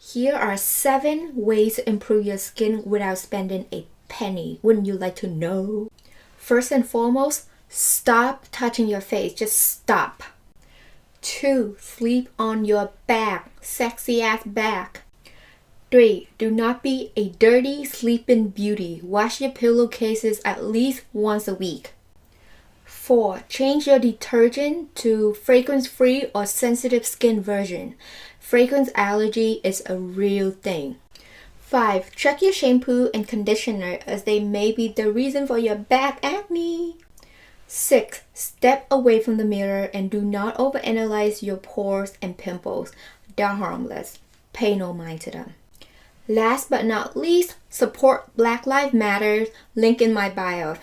Here are 7 ways to improve your skin without spending a penny. Wouldn't you like to know? First and foremost, stop touching your face. Just stop. 2. Sleep on your back. Sexy ass back. 3. Do not be a dirty sleeping beauty. Wash your pillowcases at least once a week. 4. Change your detergent to fragrance-free or sensitive skin version. Fragrance allergy is a real thing. 5. Check your shampoo and conditioner as they may be the reason for your back acne. 6. Step away from the mirror and do not overanalyze your pores and pimples. They're harmless. Pay no mind to them. Last but not least, support Black Lives Matter. Link in my bio.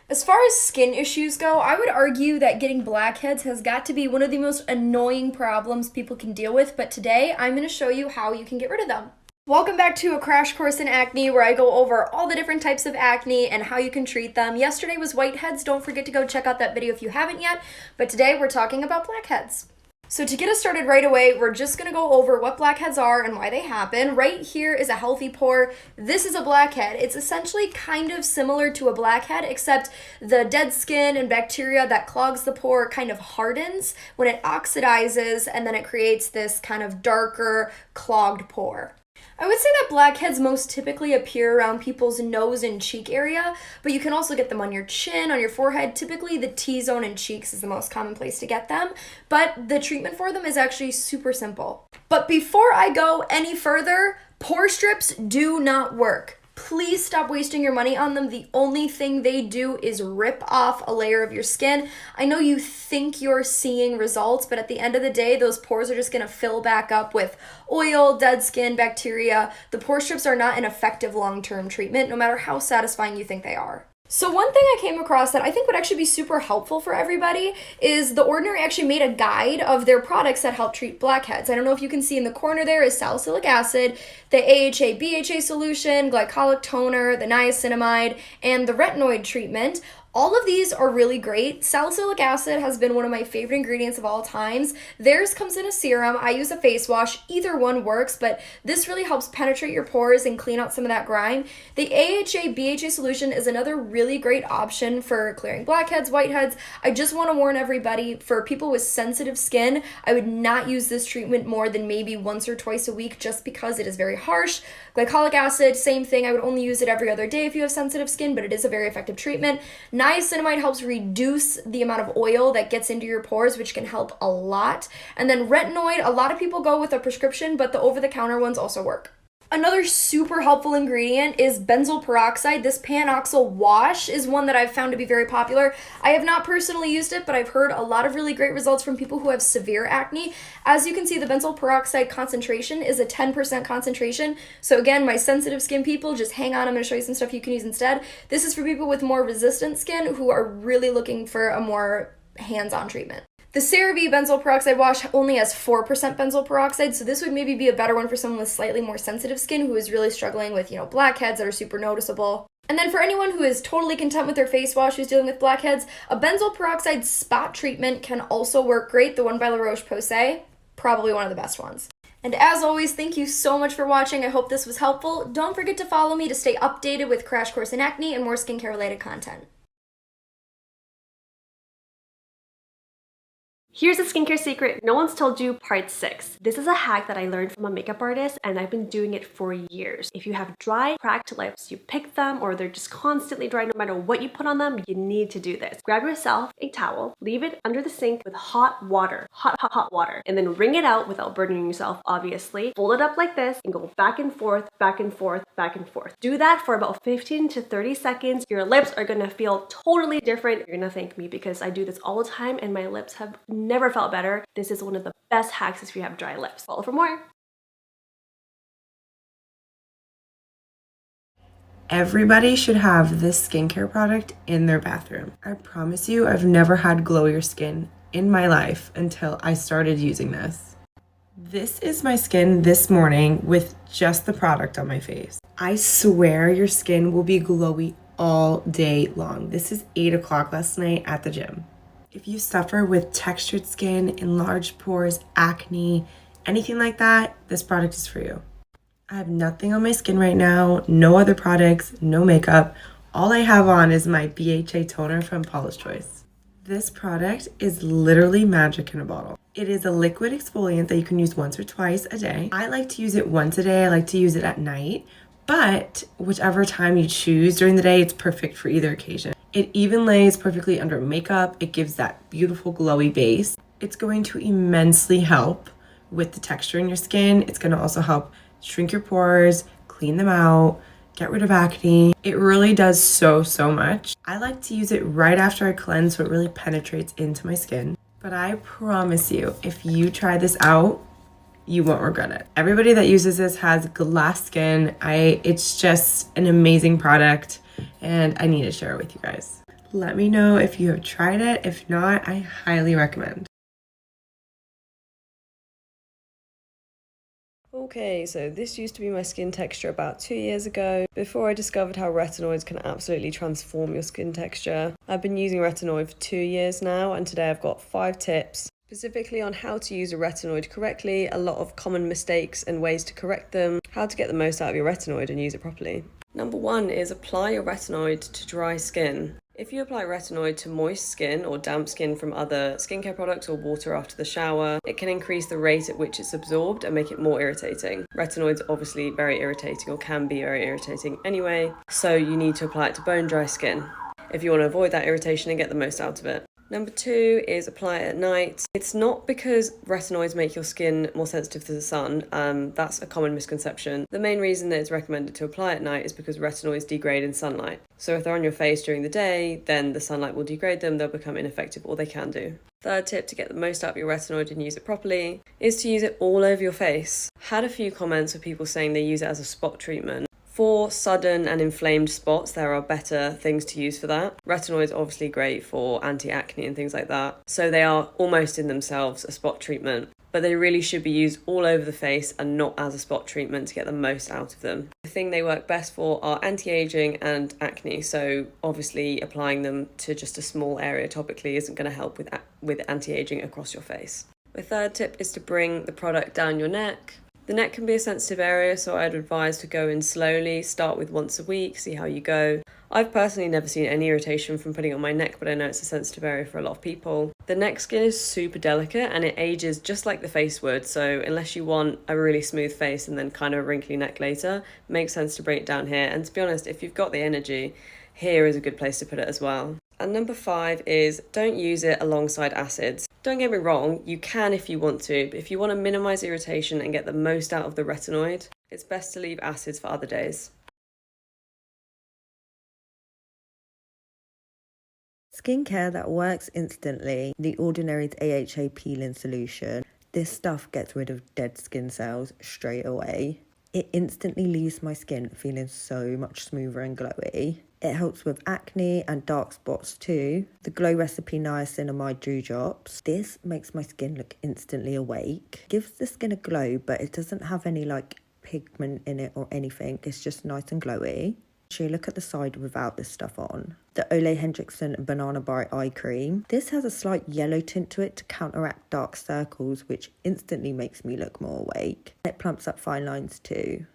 As far as skin issues go, I would argue that getting blackheads has got to be one of the most annoying problems people can deal with, but today I'm going to show you how you can get rid of them. Welcome back to a crash course in acne where I go over all the different types of acne and how you can treat them. Yesterday was whiteheads. Don't forget to go check out that video if you haven't yet, but today we're talking about blackheads. So to get us started right away, we're just going to go over what blackheads are and why they happen. Right here is a healthy pore. This is a blackhead. It's essentially kind of similar to a blackhead, except the dead skin and bacteria that clogs the pore kind of hardens when it oxidizes, and then it creates this kind of darker, clogged pore. I would say that blackheads most typically appear around people's nose and cheek area, but you can also get them on your chin, on your forehead. Typically the T-zone and cheeks is the most common place to get them, but the treatment for them is actually super simple. But before I go any further, pore strips do not work. Please stop wasting your money on them. The only thing they do is rip off a layer of your skin. I know you think you're seeing results, but at the end of the day, those pores are just going to fill back up with oil, dead skin, bacteria. The pore strips are not an effective long-term treatment, no matter how satisfying you think they are. So one thing I came across that I think would actually be super helpful for everybody is The Ordinary actually made a guide of their products that help treat blackheads. I don't know if you can see in the corner there is salicylic acid, the AHA-BHA solution, glycolic toner, the niacinamide, and the retinoid treatment. All of these are really great. Salicylic acid has been one of my favorite ingredients of all times. Theirs comes in a serum. I use a face wash. Either one works, but this really helps penetrate your pores and clean out some of that grime. The AHA-BHA solution is another really great option for clearing blackheads, whiteheads. I just want to warn everybody, for people with sensitive skin, I would not use this treatment more than maybe once or twice a week just because it is very harsh. Glycolic acid, same thing. I would only use it every other day if you have sensitive skin, but it is a very effective treatment. Niacinamide helps reduce the amount of oil that gets into your pores, which can help a lot. And then retinoid, a lot of people go with a prescription, but the over-the-counter ones also work. Another super helpful ingredient is benzoyl peroxide. This panoxyl wash is one that I've found to be very popular. I have not personally used it, but I've heard a lot of really great results from people who have severe acne. As you can see, the benzoyl peroxide concentration is a 10% concentration. So again, my sensitive skin people, just hang on. I'm going to show you some stuff you can use instead. This is for people with more resistant skin who are really looking for a more hands-on treatment. The CeraVe benzoyl peroxide wash only has 4% benzoyl peroxide, so this would maybe be a better one for someone with slightly more sensitive skin who is really struggling with, blackheads that are super noticeable. And then for anyone who is totally content with their face wash who's dealing with blackheads, a benzoyl peroxide spot treatment can also work great. The one by La Roche-Posay, probably one of the best ones. And as always, thank you so much for watching. I hope this was helpful. Don't forget to follow me to stay updated with Crash Course in Acne and more skincare related content. Here's a skincare secret no one's told you, part 6. This is a hack that I learned from a makeup artist and I've been doing it for years. If you have dry, cracked lips, you pick them or they're just constantly dry no matter what you put on them, you need to do this. Grab yourself a towel, leave it under the sink with hot water, hot water, and then wring it out without burning yourself, obviously. Fold it up like this and go back and forth, back and forth, back and forth. Do that for about 15 to 30 seconds. Your lips are gonna feel totally different. You're gonna thank me because I do this all the time and my lips have never felt better. This is one of the best hacks if you have dry lips. Follow for more. Everybody should have this skincare product in their bathroom. I promise you, I've never had glowier skin in my life until I started using this. This is my skin this morning with just the product on my face. I swear your skin will be glowy all day long. This is 8 o'clock last night at the gym. If you suffer with textured skin, enlarged pores, acne, anything like that, this product is for you. I have nothing on my skin right now, no other products, no makeup. All I have on is my BHA toner from Paula's Choice. This product is literally magic in a bottle. It is a liquid exfoliant that you can use once or twice a day. I like to use it once a day. I like to use it at night, but whichever time you choose during the day, it's perfect for either occasion. It even lays perfectly under makeup. It gives that beautiful glowy base. It's going to immensely help with the texture in your skin. It's going to also help shrink your pores, clean them out, get rid of acne. It really does so much. I like to use it right after I cleanse so it really penetrates into my skin. But I promise you, if you try this out, you won't regret it. Everybody that uses this has glass skin. It's just an amazing product and I need to share it with you guys. Let me know if you have tried it. If not, I highly recommend. Okay, so this used to be my skin texture about 2 years ago, before I discovered how retinoids can absolutely transform your skin texture. I've been using retinoid for 2 years now, and today I've got 5 tips, specifically on how to use a retinoid correctly, a lot of common mistakes and ways to correct them, how to get the most out of your retinoid and use it properly. Number 1 is apply your retinoid to dry skin. If you apply retinoid to moist skin or damp skin from other skincare products or water after the shower, it can increase the rate at which it's absorbed and make it more irritating. Retinoid's obviously very irritating or can be very irritating anyway, so you need to apply it to bone dry skin if you want to avoid that irritation and get the most out of it. Number 2 is apply it at night. It's not because retinoids make your skin more sensitive to the sun. That's a common misconception. The main reason that it's recommended to apply at night is because retinoids degrade in sunlight. So if they're on your face during the day, then the sunlight will degrade them, they'll become ineffective, or they can do. Third tip to get the most out of your retinoid and use it properly is to use it all over your face. Had a few comments of people saying they use it as a spot treatment. For sudden and inflamed spots, there are better things to use for that. Retinoid is obviously great for anti-acne and things like that. So they are almost in themselves a spot treatment, but they really should be used all over the face and not as a spot treatment to get the most out of them. The thing they work best for are anti-aging and acne. So obviously applying them to just a small area topically isn't going to help with anti-aging across your face. The third tip is to bring the product down your neck. The neck can be a sensitive area, so I'd advise to go in slowly, start with once a week, see how you go. I've personally never seen any irritation from putting it on my neck, but I know it's a sensitive area for a lot of people. The neck skin is super delicate and it ages just like the face would, so unless you want a really smooth face and then kind of a wrinkly neck later, it makes sense to bring it down here. And to be honest, if you've got the energy, here is a good place to put it as well. And number 5 is don't use it alongside acids. Don't get me wrong, you can if you want to, but if you want to minimize irritation and get the most out of the retinoid, it's best to leave acids for other days. Skincare that works instantly. The Ordinary's AHA peeling solution. This stuff gets rid of dead skin cells straight away. It instantly leaves my skin feeling so much smoother and glowy. It helps with acne and dark spots too. The Glow Recipe Niacinamide Dew Drops. This makes my skin look instantly awake. Gives the skin a glow, but it doesn't have any pigment in it or anything. It's just nice and glowy. Actually, look at the side without this stuff on. The Ole Hendrickson Banana Bright Eye Cream. This has a slight yellow tint to it to counteract dark circles, which instantly makes me look more awake. It plumps up fine lines too.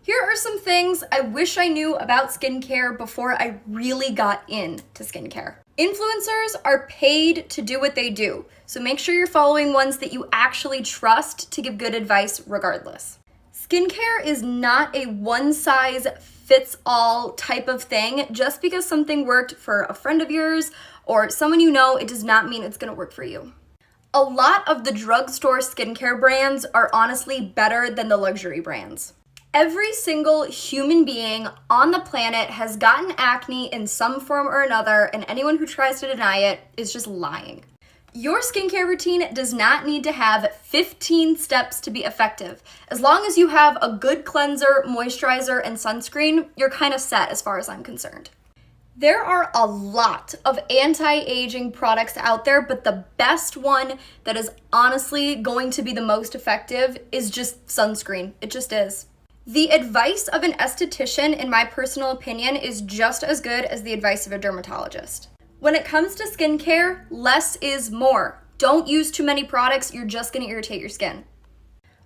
Here are some things I wish I knew about skincare before I really got into skincare. Influencers are paid to do what they do, so make sure you're following ones that you actually trust to give good advice regardless. Skincare is not a one-size-fits-all type of thing. Just because something worked for a friend of yours or someone you know, it does not mean it's gonna work for you. A lot of the drugstore skincare brands are honestly better than the luxury brands. Every single human being on the planet has gotten acne in some form or another, and anyone who tries to deny it is just lying. Your skincare routine does not need to have 15 steps to be effective. As long as you have a good cleanser, moisturizer, and sunscreen, you're kind of set as far as I'm concerned. There are a lot of anti-aging products out there, but the best one that is honestly going to be the most effective is just sunscreen. It just is. The advice of an esthetician, in my personal opinion, is just as good as the advice of a dermatologist. When it comes to skincare, less is more. Don't use too many products, you're just gonna irritate your skin.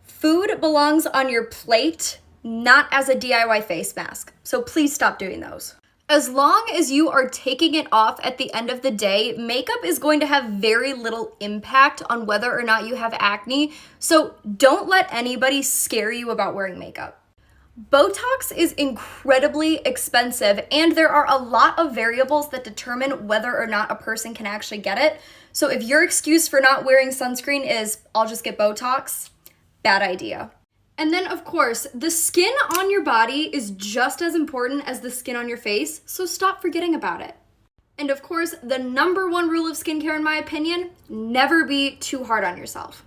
Food belongs on your plate, not as a DIY face mask, so please stop doing those. As long as you are taking it off at the end of the day, makeup is going to have very little impact on whether or not you have acne, so don't let anybody scare you about wearing makeup. Botox is incredibly expensive, and there are a lot of variables that determine whether or not a person can actually get it. So if your excuse for not wearing sunscreen is, I'll just get Botox, bad idea. And then, of course, the skin on your body is just as important as the skin on your face, so stop forgetting about it. And of course, the number one rule of skincare, in my opinion, never be too hard on yourself.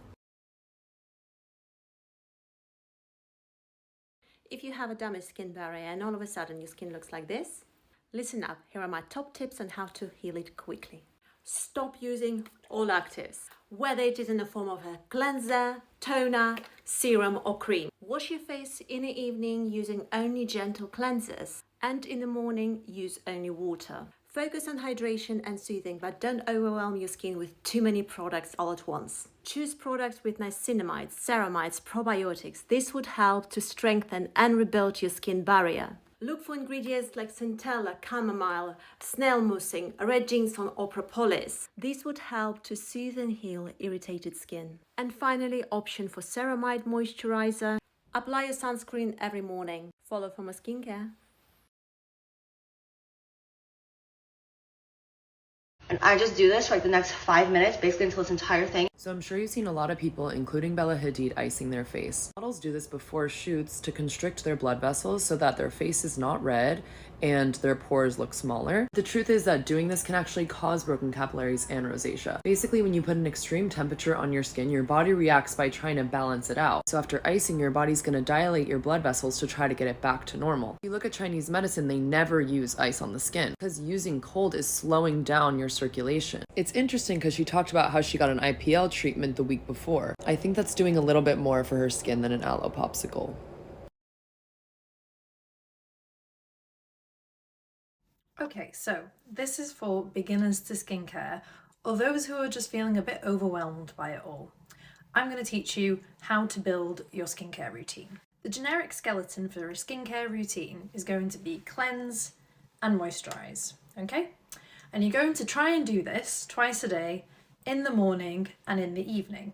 If you have a damaged skin barrier and all of a sudden your skin looks like this, listen up. Here are my top tips on how to heal it quickly. Stop using all actives, whether it is in the form of a cleanser, toner, serum or cream. Wash your face in the evening using only gentle cleansers, and in the morning use only water. Focus on hydration and soothing, but don't overwhelm your skin with too many products all at once. Choose products with niacinamides, ceramides, probiotics. This would help to strengthen and rebuild your skin barrier. Look for ingredients like centella, chamomile, snail mussing, red ginseng or propolis. These would help to soothe and heal irritated skin. And finally, option for ceramide moisturizer. Apply your sunscreen every morning. Follow for more skincare. And I just do this for like the next 5 minutes, basically until this entire thing. So I'm sure you've seen a lot of people, including Bella Hadid, icing their face. Models do this before shoots to constrict their blood vessels so that their face is not red and their pores look smaller. The truth is that doing this can actually cause broken capillaries and rosacea. Basically, when you put an extreme temperature on your skin, your body reacts by trying to balance it out. So after icing, your body's gonna dilate your blood vessels to try to get it back to normal. If you look at Chinese medicine, they never use ice on the skin because using cold is slowing down your circulation. It's interesting because she talked about how she got an IPL treatment the week before. I think that's doing a little bit more for her skin than an aloe popsicle. Okay, so this is for beginners to skincare or those who are just feeling a bit overwhelmed by it all. I'm going to teach you how to build your skincare routine. The generic skeleton for a skincare routine is going to be cleanse and moisturize, okay? And you're going to try and do this twice a day, in the morning and in the evening.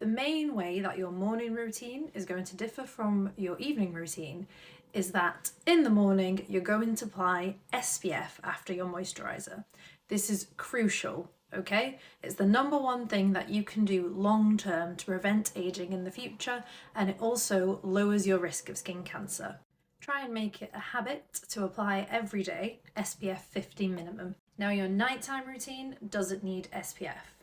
The main way that your morning routine is going to differ from your evening routine is that in the morning you're going to apply SPF after your moisturizer. This is crucial, okay? It's the number one thing that you can do long term to prevent aging in the future, and it also lowers your risk of skin cancer. Try and make it a habit to apply every day, SPF 50 minimum. Now your nighttime routine doesn't need SPF.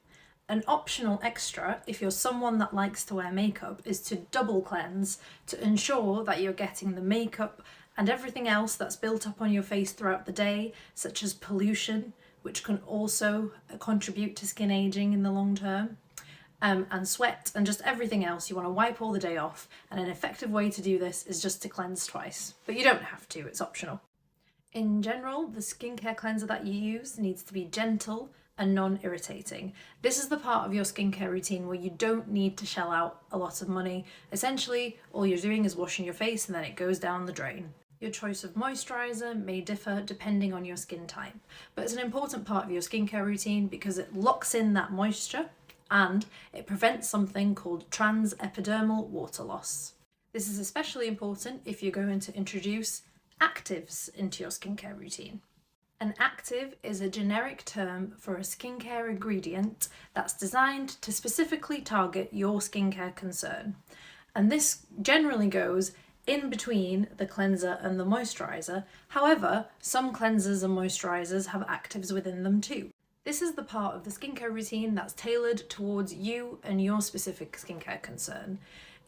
An optional extra, if you're someone that likes to wear makeup, is to double cleanse to ensure that you're getting the makeup and everything else that's built up on your face throughout the day, such as pollution, which can also contribute to skin aging in the long term, and sweat and just everything else. You want to wipe all the day off, and an effective way to do this is just to cleanse twice. But you don't have to, it's optional. In general, the skincare cleanser that you use needs to be gentle and non-irritating. This is the part of your skincare routine where you don't need to shell out a lot of money. Essentially, all you're doing is washing your face and then it goes down the drain. Your choice of moisturizer may differ depending on your skin type, but it's an important part of your skincare routine because it locks in that moisture and it prevents something called transepidermal water loss. This is especially important if you're going to introduce actives into your skincare routine. An active is a generic term for a skincare ingredient that's designed to specifically target your skincare concern. And this generally goes in between the cleanser and the moisturizer. However, some cleansers and moisturizers have actives within them too. This is the part of the skincare routine that's tailored towards you and your specific skincare concern.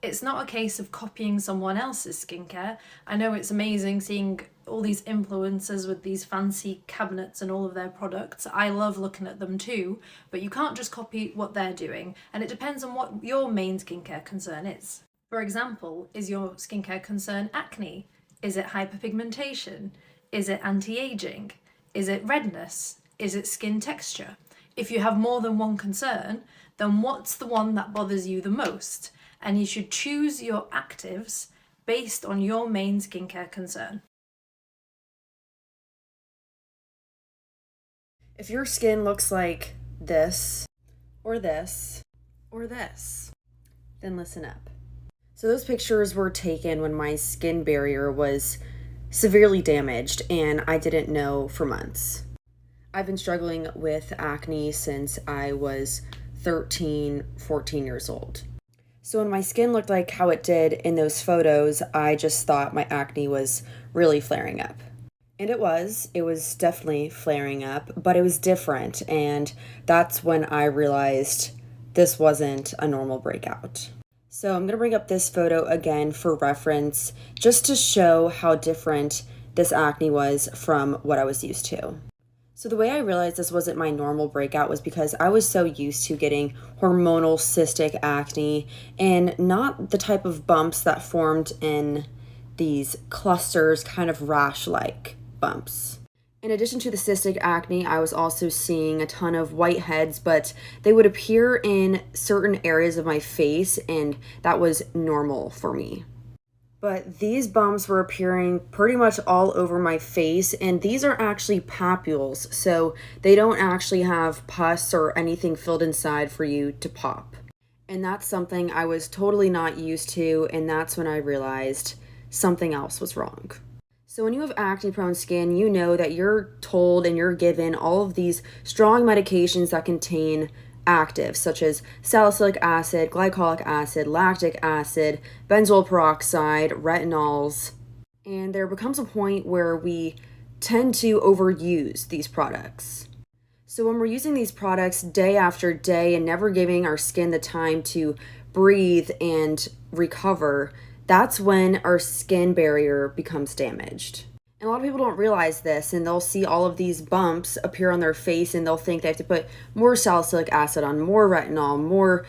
It's not a case of copying someone else's skincare. I know it's amazing seeing all these influencers with these fancy cabinets and all of their products. I love looking at them too, but you can't just copy what they're doing, and it depends on what your main skincare concern is. For example, is your skincare concern acne? Is it hyperpigmentation? Is it anti-aging? Is it redness? Is it skin texture? If you have more than one concern, then what's the one that bothers you the most? And you should choose your actives based on your main skincare concern. If your skin looks like this, or this, or this, then listen up. So those pictures were taken when my skin barrier was severely damaged and I didn't know for months. I've been struggling with acne since I was 13, 14 years old. So when my skin looked like how it did in those photos, I just thought my acne was really flaring up. And it was definitely flaring up, but it was different. And that's when I realized this wasn't a normal breakout. So I'm gonna bring up this photo again for reference, just to show how different this acne was from what I was used to. So the way I realized this wasn't my normal breakout was because I was so used to getting hormonal cystic acne and not the type of bumps that formed in these clusters, kind of rash-like bumps. In addition to the cystic acne, I was also seeing a ton of whiteheads, but they would appear in certain areas of my face, and that was normal for me. But these bumps were appearing pretty much all over my face, and these are actually papules, so they don't actually have pus or anything filled inside for you to pop. And that's something I was totally not used to, and that's when I realized something else was wrong. So when you have acne-prone skin, you know that you're told and you're given all of these strong medications that contain actives, such as salicylic acid, glycolic acid, lactic acid, benzoyl peroxide, retinols. And there becomes a point where we tend to overuse these products. So when we're using these products day after day and never giving our skin the time to breathe and recover, that's when our skin barrier becomes damaged. And a lot of people don't realize this, and they'll see all of these bumps appear on their face and they'll think they have to put more salicylic acid on, more retinol, more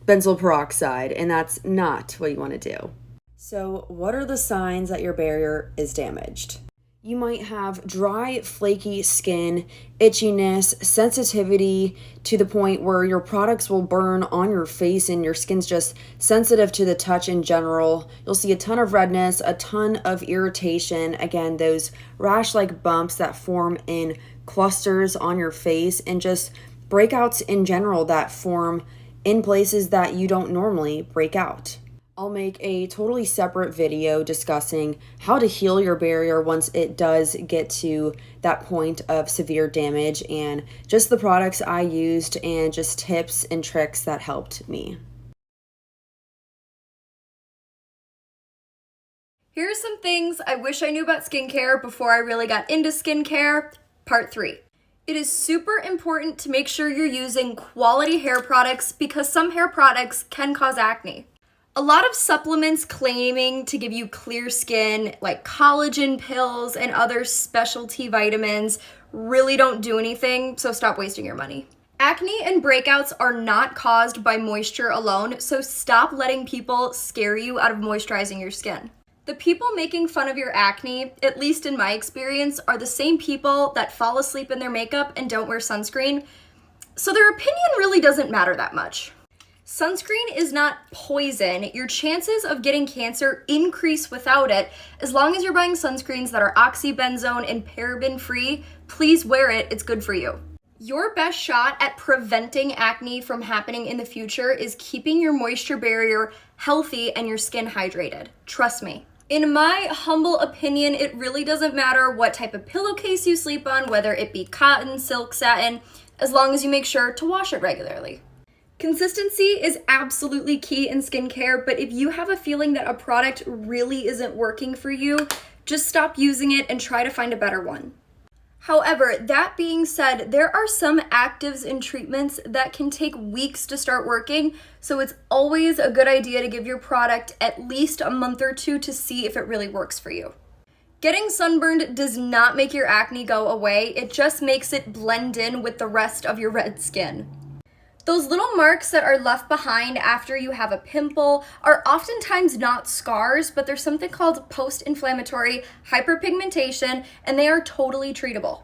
benzoyl peroxide, and that's not what you want to do. So what are the signs that your barrier is damaged? You might have dry, flaky skin, itchiness, sensitivity to the point where your products will burn on your face and your skin's just sensitive to the touch in general. You'll see a ton of redness, a ton of irritation. Again, those rash-like bumps that form in clusters on your face, and just breakouts in general that form in places that you don't normally break out. I'll make a totally separate video discussing how to heal your barrier once it does get to that point of severe damage, and just the products I used and just tips and tricks that helped me. Here are some things I wish I knew about skincare before I really got into skincare. Part 3. It is super important to make sure you're using quality hair products because some hair products can cause acne. A lot of supplements claiming to give you clear skin, like collagen pills and other specialty vitamins, really don't do anything, so stop wasting your money. Acne and breakouts are not caused by moisture alone, so stop letting people scare you out of moisturizing your skin. The people making fun of your acne, at least in my experience, are the same people that fall asleep in their makeup and don't wear sunscreen, so their opinion really doesn't matter that much. Sunscreen is not poison. Your chances of getting cancer increase without it. As long as you're buying sunscreens that are oxybenzone and paraben free, please wear it, it's good for you. Your best shot at preventing acne from happening in the future is keeping your moisture barrier healthy and your skin hydrated. Trust me. In my humble opinion, it really doesn't matter what type of pillowcase you sleep on, whether it be cotton, silk, satin, as long as you make sure to wash it regularly. Consistency is absolutely key in skincare, but if you have a feeling that a product really isn't working for you, just stop using it and try to find a better one. However, that being said, there are some actives and treatments that can take weeks to start working, so it's always a good idea to give your product at least a month or two to see if it really works for you. Getting sunburned does not make your acne go away, it just makes it blend in with the rest of your red skin. Those little marks that are left behind after you have a pimple are oftentimes not scars, but there's something called post-inflammatory hyperpigmentation, and they are totally treatable.